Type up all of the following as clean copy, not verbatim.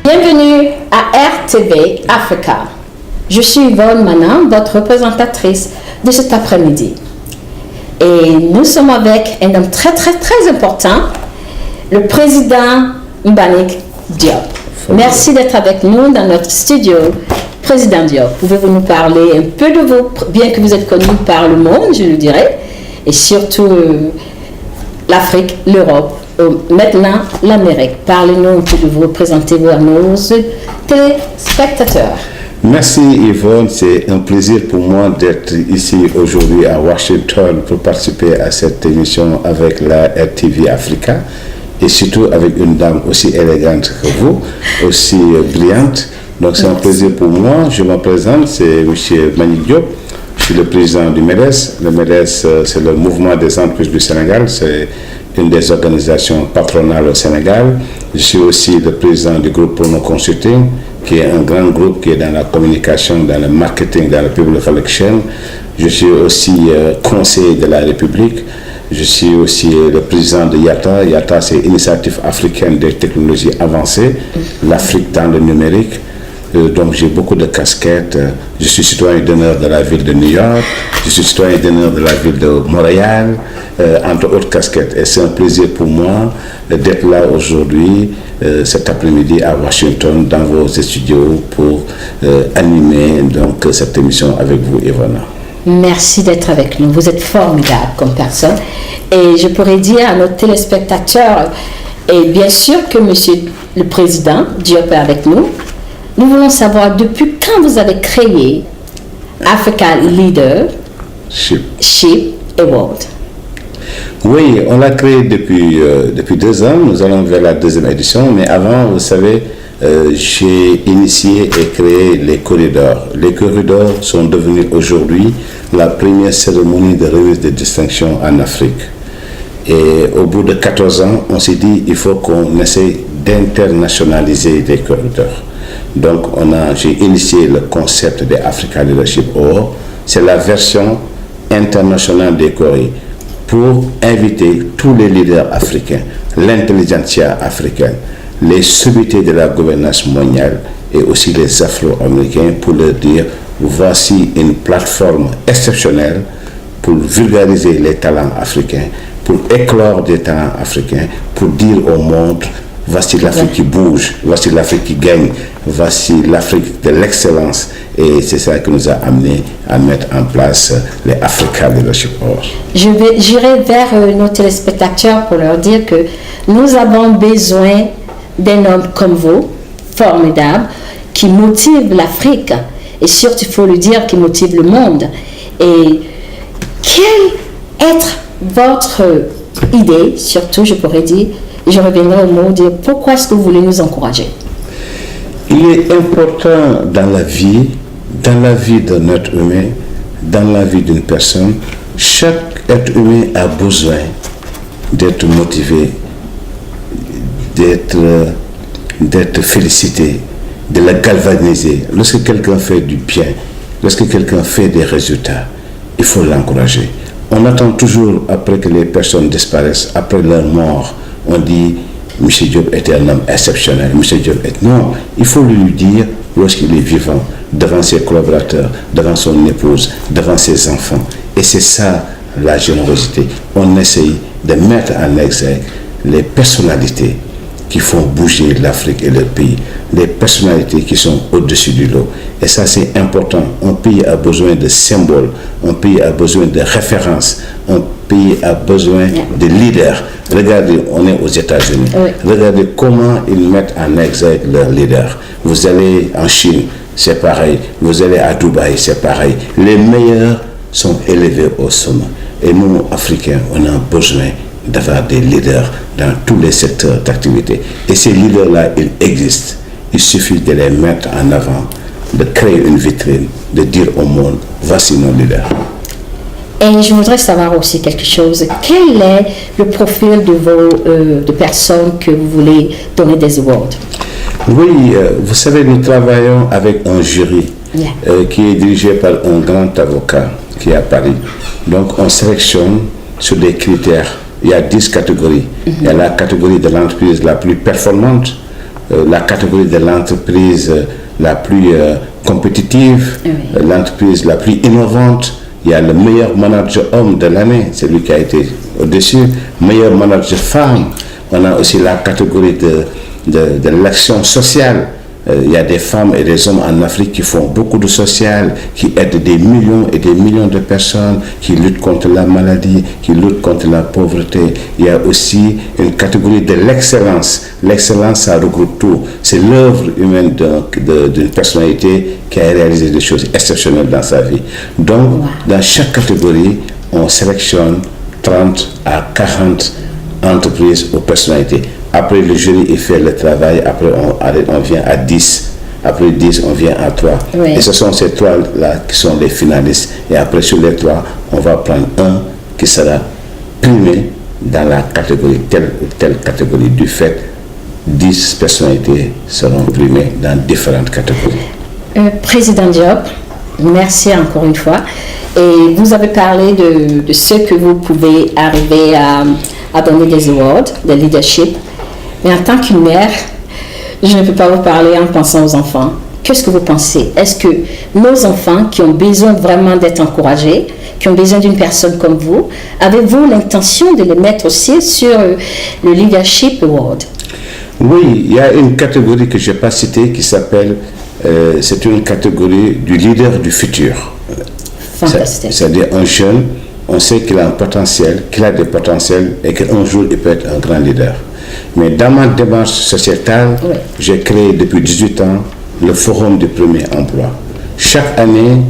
Bienvenue à RTV Africa. Je suis Yvonne Manan, votre représentatrice de cet après-midi. Et nous sommes avec un homme très important, le président Mbagnick Diop. Merci d'être avec nous dans notre studio. Président Diop, pouvez-vous nous parler un peu de vous, bien que vous êtes connu par le monde, je le dirais, et surtout l'Afrique, l'Europe, maintenant l'Amérique. Parlez-nous un peu de vous, présentez-vous à nos téléspectateurs. Merci Yvonne, c'est un plaisir pour moi d'être ici aujourd'hui à Washington pour participer à cette émission avec la RTV Africa et surtout avec une dame aussi élégante que vous, aussi brillante. Donc c'est un plaisir pour moi. Je me présente, c'est M. Mbagnick Diop. Je suis le président du MEDES. Le MEDES, c'est le Mouvement des entreprises du Sénégal. C'est une des organisations patronales au Sénégal. Je suis aussi le président du groupe Prono Consulting, qui est un grand groupe qui est dans la communication, dans le marketing, dans le public relation. Je suis aussi conseiller de la République. Je suis aussi le président de IATA. IATA, c'est Initiative africaine des technologies avancées, l'Afrique dans le numérique. Donc j'ai beaucoup de casquettes. Je suis citoyen d'honneur de la ville de New York, je suis citoyen d'honneur de la ville de Montréal, entre autres casquettes. Et c'est un plaisir pour moi d'être là aujourd'hui, cet après-midi à Washington, dans vos studios pour animer donc, cette émission avec vous, Ivana. Merci d'être avec nous. Vous êtes formidable comme personne. Et je pourrais dire à nos téléspectateurs, et bien sûr que Monsieur le Président Diop est avec nous, nous voulons savoir depuis quand vous avez créé Africa Leadership Award. Oui, on l'a créé depuis 2 ans. Nous allons vers la 2e édition. Mais avant, vous savez, j'ai initié et créé les corridors. Les corridors sont devenus aujourd'hui la première cérémonie de remise de distinction en Afrique. Et au bout de 14 ans, on s'est dit il faut qu'on essaie d'internationaliser les corridors. Donc, j'ai initié le concept des Africa Leadership Award. C'est la version internationale des corridors pour inviter tous les leaders africains, l'intelligentsia africaine, les sommités de la gouvernance mondiale et aussi les Afro-Américains pour leur dire voici une plateforme exceptionnelle pour vulgariser les talents africains, pour éclore des talents africains, pour dire au monde voici l'Afrique qui bouge, voici l'Afrique qui gagne, voici l'Afrique de l'excellence. Et c'est ça qui nous a amené à mettre en place les Africa Leadership Awards. J'irai vers nos téléspectateurs pour leur dire que nous avons besoin d'un homme comme vous, formidable, qui motive l'Afrique. Et surtout, il faut le dire, qui motive le monde. Et quelle est votre idée, surtout, je pourrais dire, je reviendrai au mot de pourquoi est-ce que vous voulez nous encourager? Il est important dans la vie d'un être humain, dans la vie d'une personne, chaque être humain a besoin d'être motivé, d'être félicité, de la galvaniser. Lorsque quelqu'un fait du bien, lorsque quelqu'un fait des résultats, il faut l'encourager. On attend toujours après que les personnes disparaissent, après leur mort, on dit M. Diop était un homme exceptionnel. M. Diop est... Non, il faut lui dire lorsqu'il est vivant, devant ses collaborateurs, devant son épouse, devant ses enfants. Et c'est ça la générosité. On essaye de mettre en exergue les personnalités qui font bouger l'Afrique et le pays, les personnalités qui sont au-dessus du lot. Et ça, c'est important. Un pays a besoin de symboles, un pays a besoin de références, un pays a besoin de leaders. Regardez, on est aux États-Unis. Oui. Regardez comment ils mettent en exergue leurs leaders. Vous allez en Chine, c'est pareil. Vous allez à Dubaï, c'est pareil. Les meilleurs sont élevés au sommet. Et nous, Africains, on a besoin d'avoir des leaders dans tous les secteurs d'activité. Et ces leaders-là, ils existent. Il suffit de les mettre en avant, de créer une vitrine, de dire au monde, voici nos leaders. Et je voudrais savoir aussi quelque chose. Quel est le profil de personnes que vous voulez donner des awards? Oui, vous savez, nous travaillons avec un jury qui est dirigé par un grand avocat qui est à Paris. Donc, on sélectionne sur des critères. Il y a 10 catégories. Il y a la catégorie de l'entreprise la plus performante, la catégorie de l'entreprise la plus compétitive, l'entreprise la plus innovante. Il y a le meilleur manager homme de l'année, c'est lui qui a été au-dessus. Meilleur manager femme. On a aussi la catégorie de l'action sociale. Il y a des femmes et des hommes en Afrique qui font beaucoup de social, qui aident des millions et des millions de personnes, qui luttent contre la maladie, qui luttent contre la pauvreté. Il y a aussi une catégorie de l'excellence. L'excellence, ça regroupe tout. C'est l'œuvre humaine d'une personnalité qui a réalisé des choses exceptionnelles dans sa vie. Donc, dans chaque catégorie, on sélectionne 30 à 40 entreprises ou personnalités. Après, le jury il fait le travail, après on vient à 10, après 10 on vient à 3. Oui. Et ce sont ces 3-là qui sont les finalistes. Et après sur les 3, on va prendre un qui sera primé dans la catégorie, telle ou telle catégorie. Du fait, 10 personnalités seront primées dans différentes catégories. Président Diop, merci encore une fois. Et vous avez parlé de ce que vous pouvez arriver à donner des awards de leadership. Mais en tant qu'une mère, je ne peux pas vous parler en pensant aux enfants. Qu'est-ce que vous pensez? Est-ce que nos enfants qui ont besoin vraiment d'être encouragés, qui ont besoin d'une personne comme vous, avez-vous l'intention de les mettre aussi sur le Leadership Award? Oui, il y a une catégorie que je n'ai pas citée qui s'appelle, c'est une catégorie du leader du futur. Fantastique. C'est-à-dire un jeune, on sait qu'il a un potentiel, qu'il a des potentiels et qu'un jour il peut être un grand leader. Mais dans ma démarche sociétale, j'ai créé depuis 18 ans le Forum du premier emploi. Chaque année,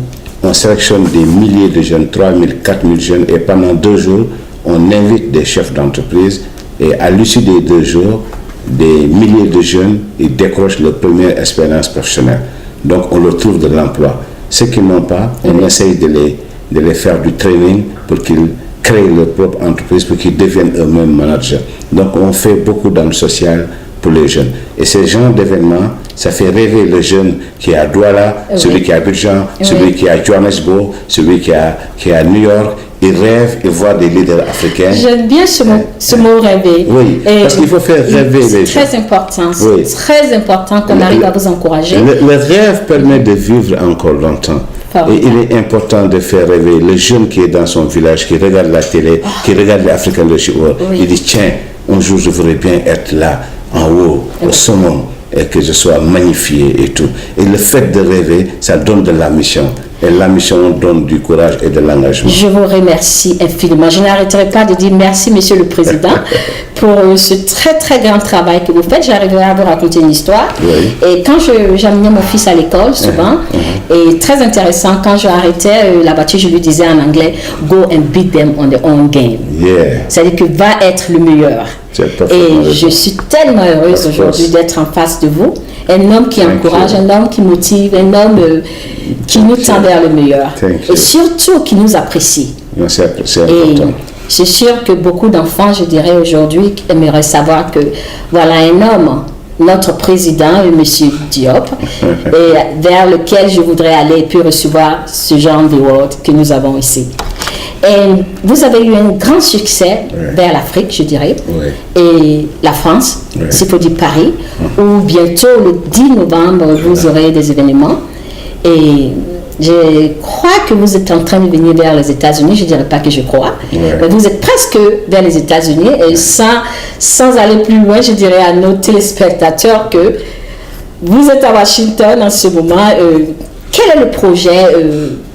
on sélectionne des milliers de jeunes, 3 000, 4 000 jeunes, et pendant 2 jours, on invite des chefs d'entreprise. Et à l'issue des 2 jours, des milliers de jeunes, ils décrochent leur première expérience professionnelle. Donc, on leur trouve de l'emploi. Ceux qui n'ont pas, on essaye de les faire du training pour qu'ils créent leur propre entreprise, pour qu'ils deviennent eux-mêmes managers. Donc on fait beaucoup dans le social pour les jeunes. Et ces genres d'événements, ça fait rêver le jeune qui est à Douala, celui qui est à Abidjan, celui qui est à Johannesburg, celui qui est à New York. Il rêve, il voit des leaders africains. J'aime bien ce mot rêver. Oui, parce qu'il faut faire rêver les gens. C'est très important. C'est très important qu'on arrive à vous encourager. Le rêve permet de vivre encore longtemps. Et il est important de faire rêver le jeune qui est dans son village, qui regarde la télé, qui regarde l'African Leadership Award. Il dit, tiens, un jour je voudrais bien être là, en haut, au sommet, et que je sois magnifié et tout. Et le fait de rêver, ça donne de la mission. Et la mission donne du courage et de l'engagement. Je vous remercie infiniment. Je n'arrêterai pas de dire merci, Monsieur le Président, pour ce très très grand travail que vous faites. J'arriverai à vous raconter une histoire. Et quand j'amenais mon fils à l'école, souvent, et très intéressant, quand je arrêtais la voiture, je lui disais en anglais, go and beat them on their own game. C'est-à-dire que va être le meilleur. Et je suis tellement heureuse aujourd'hui d'être en face de vous. Un homme qui encourage, un homme qui motive, un homme qui nous tend vers le meilleur. Et surtout qui nous apprécie. C'est important. C'est sûr que beaucoup d'enfants, je dirais aujourd'hui, aimeraient savoir que voilà un homme, notre président, M. Diop, et vers lequel je voudrais aller et puis recevoir ce genre d'award que nous avons ici. Et vous avez eu un grand succès vers l'Afrique, je dirais, et la France, s'il faut dire Paris, où bientôt, le 10 novembre, vous aurez des événements. Et je crois que vous êtes en train de venir vers les États-Unis, je ne dirais pas que je crois, mais vous êtes presque vers les États-Unis. Et sans aller plus loin, je dirais à nos téléspectateurs que vous êtes à Washington en ce moment. Quel est le projet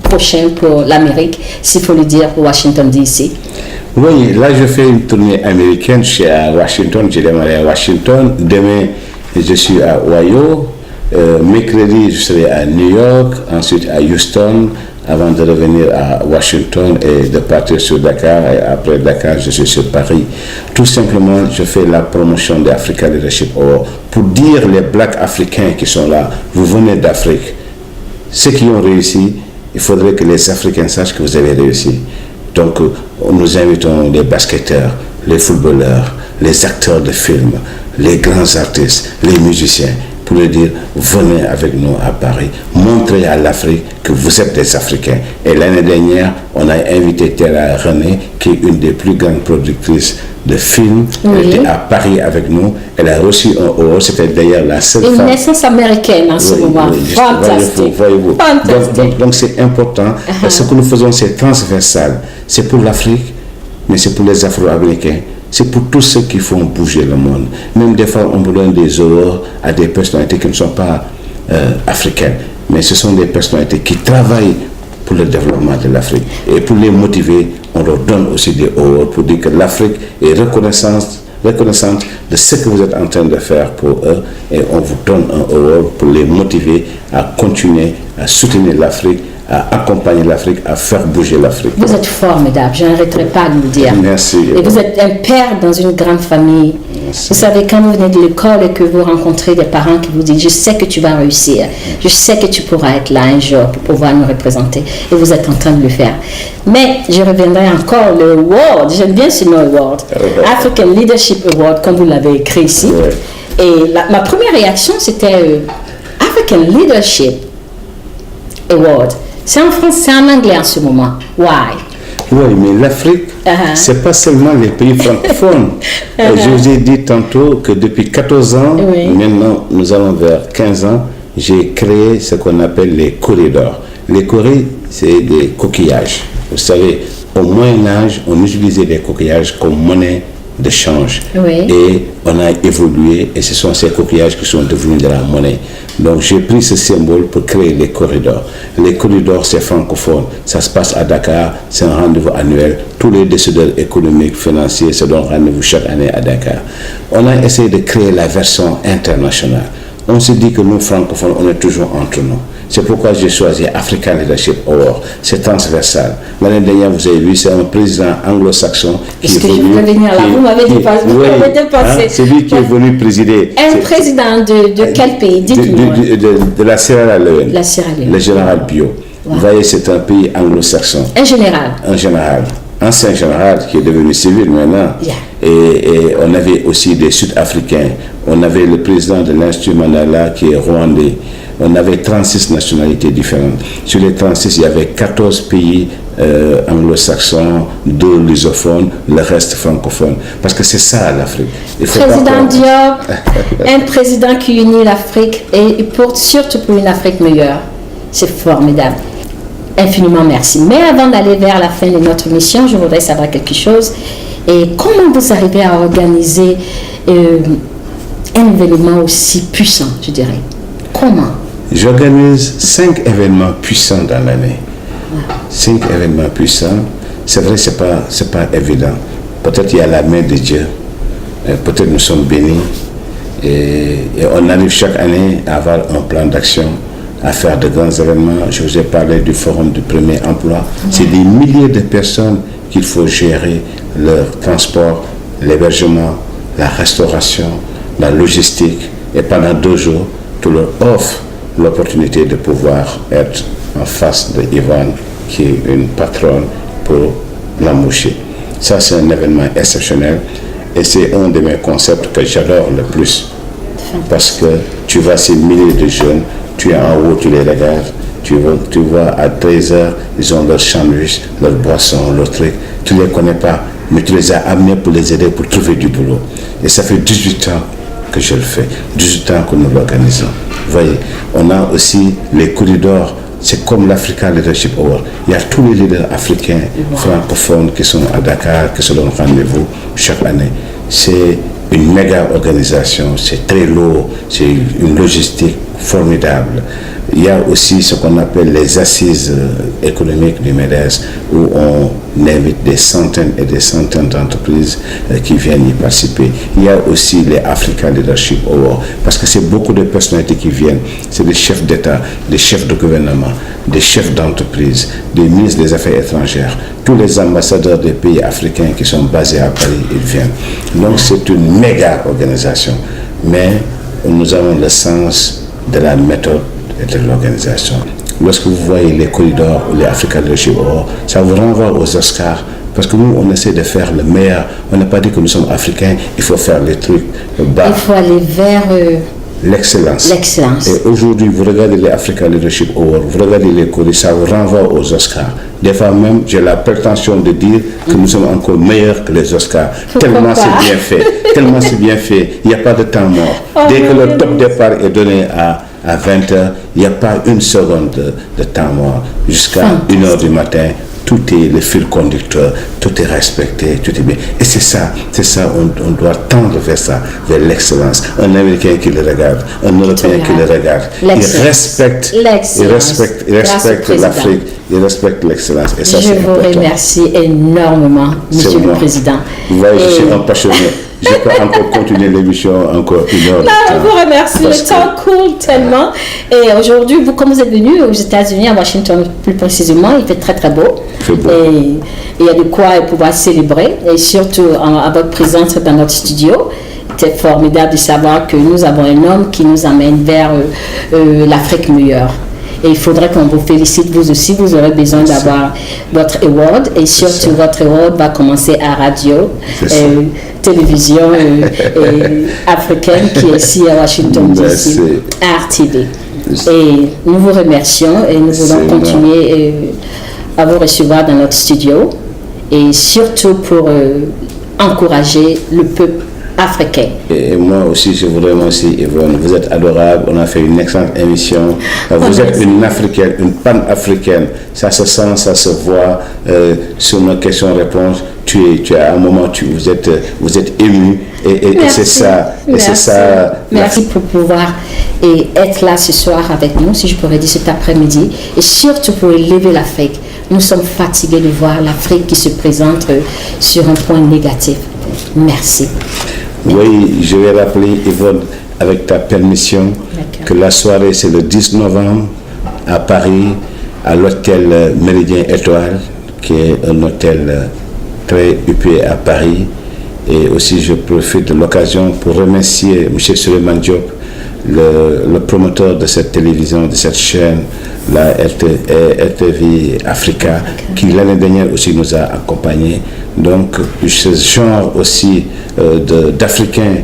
prochain pour l'Amérique, s'il faut le dire, pour Washington DC? Oui, là je fais une tournée américaine. Je suis à Washington, j'ai démarré à Washington. Demain, je suis à Ohio. Mercredi, je serai à New York, ensuite à Houston, avant de revenir à Washington et de partir sur Dakar. Et après Dakar, je suis sur Paris. Tout simplement, je fais la promotion de Africa Leadership Award pour dire les Blacks africains qui sont là, vous venez d'Afrique. Ceux qui ont réussi, il faudrait que les Africains sachent que vous avez réussi. Donc, nous invitons les basketteurs, les footballeurs, les acteurs de films, les grands artistes, les musiciens, pour leur dire, venez avec nous à Paris, montrez à l'Afrique que vous êtes des Africains. Et l'année dernière, on a invité Terra René, qui est une des plus grandes productrices de film. Oui. Elle était à Paris avec nous. Elle a reçu un award. C'était d'ailleurs la seule Une femme. naissance américaine en ce moment. Fantastique. Voyez-vous. Fantastique. Donc c'est important. Ce que nous faisons, c'est transversal. C'est pour l'Afrique, mais c'est pour les Afro-Américains. C'est pour tous ceux qui font bouger le monde. Même des fois, on donne des awards à des personnalités qui ne sont pas africaines. Mais ce sont des personnalités qui travaillent pour le développement de l'Afrique. Et pour les motiver, on leur donne aussi des awards pour dire que l'Afrique est reconnaissante de ce que vous êtes en train de faire pour eux. Et on vous donne un award pour les motiver à continuer à soutenir l'Afrique, à accompagner l'Afrique, à faire bouger l'Afrique. Vous êtes formidable, je n'arrêterai pas de le dire. Merci. Et vous êtes un père dans une grande famille. Merci. Vous savez, quand vous venez de l'école et que vous rencontrez des parents qui vous disent « Je sais que tu vas réussir, je sais que tu pourras être là un jour pour pouvoir nous représenter. » Et vous êtes en train de le faire. Mais je reviendrai encore, le award, j'aime bien ce mot award, African Leadership Award, comme vous l'avez écrit ici. Ouais. Et ma première réaction, c'était African Leadership Award. C'est en français, c'est en anglais en ce moment. Why? Oui, mais l'Afrique, c'est pas seulement les pays francophones. Je vous ai dit tantôt que depuis 14 ans, maintenant nous allons vers 15 ans, j'ai créé ce qu'on appelle les corridors. Les corridors, c'est des coquillages. Vous savez, au Moyen-Âge, on utilisait les coquillages comme monnaie de change. Et on a évolué et ce sont ces coquillages qui sont devenus de la monnaie. Donc j'ai pris ce symbole pour créer les corridors. Les corridors, c'est francophone. Ça se passe à Dakar, c'est un rendez-vous annuel. Tous les décideurs économiques, financiers se donnent rendez-vous chaque année à Dakar. On a essayé de créer la version internationale. On se dit que nous, francophones, on est toujours entre nous. C'est pourquoi j'ai choisi African Leadership Award. C'est transversal. L'année dernière, vous avez vu, c'est un président anglo-saxon qui est venu. Je voulais venir là, vous m'avez dépassé. C'est lui qui est venu présider. Un président de quel pays? Dites-moi. De la Sierra Leone. La Sierra Leone. Le général Bio. Wow. Vous voyez, c'est un pays anglo-saxon. Un général. Un général. Ancien général qui est devenu civil maintenant. Yeah. Et on avait aussi des Sud-Africains. On avait le président de l'Institut Mandela qui est rwandais. On avait 36 nationalités différentes. Sur les 36, il y avait 14 pays anglo-saxons, 2 lusophones, le reste francophone. Parce que c'est ça l'Afrique. Président Diop, un président qui unit l'Afrique et surtout pour une Afrique meilleure. C'est formidable. Infiniment merci. Mais avant d'aller vers la fin de notre mission, je voudrais savoir quelque chose. Et comment vous arrivez à organiser un événement aussi puissant, je dirais? Comment? J'organise 5 événements puissants dans l'année. 5 événements puissants. C'est vrai, c'est pas évident. Peut-être il y a la main de Dieu. Peut-être nous sommes bénis. Et on arrive chaque année à avoir un plan d'action, à faire de grands événements. Je vous ai parlé du forum du premier emploi. C'est des milliers de personnes qu'il faut gérer leur transport, l'hébergement, la restauration, la logistique. Et pendant 2 jours, tout leur offre l'opportunité de pouvoir être en face de Yvonne, qui est une patronne, pour l'embaucher. Ça, c'est un événement exceptionnel et c'est un de mes concepts que j'adore le plus. Parce que tu vois ces milliers de jeunes, tu es en haut, tu les regardes, tu vois à 13h, ils ont leur sandwich, leur boisson, leur truc. Tu ne les connais pas, mais tu les as amenés pour les aider pour trouver du boulot. Et ça fait 18 ans que je le fais, 18 ans que nous l'organisons. Vous voyez, on a aussi les corridors, c'est comme l'African Leadership Award. Il y a tous les leaders africains, francophones qui sont à Dakar, qui se donnent rendez-vous chaque année. C'est une méga organisation, c'est très lourd, c'est une logistique formidable. Il y a aussi ce qu'on appelle les assises économiques du MEDES, où on invite des centaines et des centaines d'entreprises qui viennent y participer. Il y a aussi les African Leadership Awards, parce que c'est beaucoup de personnalités qui viennent. C'est des chefs d'État, des chefs de gouvernement, des chefs d'entreprise, des ministres des Affaires étrangères. Tous les ambassadeurs des pays africains qui sont basés à Paris, ils viennent. Donc c'est une méga organisation. Mais nous avons le sens de la méthode et de l'organisation. Lorsque vous voyez les corridors ou les African Leadership Awards, ça vous renvoie aux Oscars. Parce que nous, on essaie de faire le meilleur. On n'a pas dit que nous sommes africains, il faut faire les trucs bas. Il faut aller vers l'excellence. L'excellence. Et aujourd'hui, vous regardez les Africa Leadership Awards, vous regardez les colis, ça vous renvoie aux Oscars. Des fois même, j'ai la prétention de dire que nous sommes encore meilleurs que les Oscars. Tellement c'est bien fait. Tellement c'est bien fait. Il n'y a pas de temps mort. Dès que le top départ est donné à 20h, il n'y a pas une seconde de temps mort. Jusqu'à 1h du matin, tout est le fil conducteur, tout est respecté, tout est bien. Et c'est ça, on doit tendre vers ça, vers l'excellence. Un Américain qui le regarde, un Européen qui le regarde, il respecte l'Afrique, il respecte l'excellence. Et ça, je vous remercie énormément, Monsieur le Président. Vous voyez, je suis un passionné. Je peux encore continuer l'émission encore une heure. Non, je vous remercie. Le temps coule tellement. Et aujourd'hui, comme vous êtes venu aux États-Unis, à Washington plus précisément, il fait très très beau. Et il y a de quoi pouvoir célébrer. Et surtout à votre présence dans notre studio. C'est formidable de savoir que nous avons un homme qui nous amène vers l'Afrique meilleure. Et il faudrait qu'on vous félicite, vous aussi, vous aurez besoin d'avoir votre award. Et surtout, votre award va commencer à radio, télévision africaine qui est ici à Washington DC, à RTV. Et nous vous remercions et nous voulons continuer à vous recevoir dans notre studio. Et surtout pour encourager le peuple africain. Et moi aussi, je voudrais remercier Yvonne. Vous êtes adorable, on a fait une excellente émission. Vous êtes une africaine, une pan-africaine. Ça se sent, ça se voit sur nos questions-réponses. Tu as un moment, vous êtes ému. Et c'est ça. Merci pour pouvoir être là ce soir avec nous, si je pourrais dire cet après-midi. Et surtout pour élever l'Afrique. Nous sommes fatigués de voir l'Afrique qui se présente sur un point négatif. Merci. Oui, je vais rappeler, Yvonne, avec ta permission, que la soirée, c'est le 10 novembre à Paris, à l'hôtel Méridien Étoile, qui est un hôtel très huppé à Paris. Et aussi, je profite de l'occasion pour remercier M. Souleymane Diop, le promoteur de cette télévision, de cette chaîne, la RTV Africa, qui l'année dernière aussi nous a accompagnés. Donc, ce genre aussi d'Africains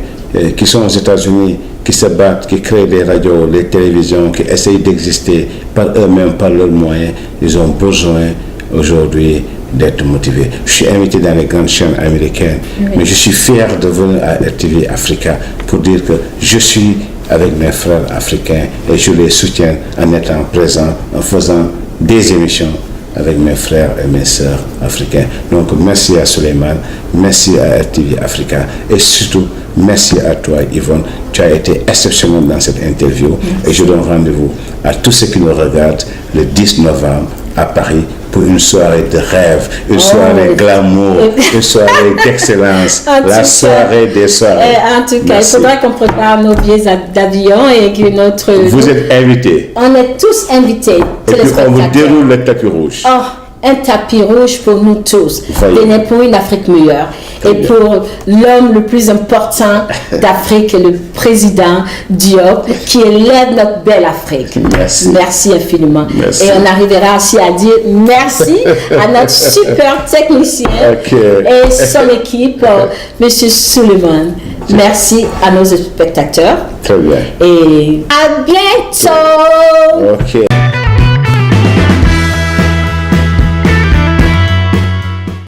qui sont aux États-Unis, qui se battent, qui créent des radios, les télévisions, qui essayent d'exister par eux-mêmes, par leurs moyens, ils ont besoin aujourd'hui d'être motivés. Je suis invité dans les grandes chaînes américaines, mais je suis fier de venir à RTV Africa pour dire que je suis avec mes frères africains et je les soutiens en étant présent, en faisant des émissions avec mes frères et mes sœurs africains. Donc merci à Souleymane, merci à RTV Africa et surtout merci à toi Yvonne. Tu as été exceptionnelle dans cette interview et je donne rendez-vous à tous ceux qui nous regardent le 10 novembre à Paris pour une soirée de rêve, une soirée glamour, une soirée d'excellence, la soirée des soirées. En tout cas, il faudra qu'on prépare nos billets d'avion et que notre... Vous êtes invités. On est tous invités. Et puis on vous déroule le tapis rouge. Oh, un tapis rouge pour nous tous. Venez pour une Afrique meilleure. Et pour l'homme le plus important d'Afrique, le président Diop, qui est l'aide de notre belle Afrique. Merci infiniment. Merci. Et on arrivera aussi à dire merci à notre super technicien et son équipe, M. Souleymane. Merci à nos spectateurs. Très bien. Et à bientôt. Ok.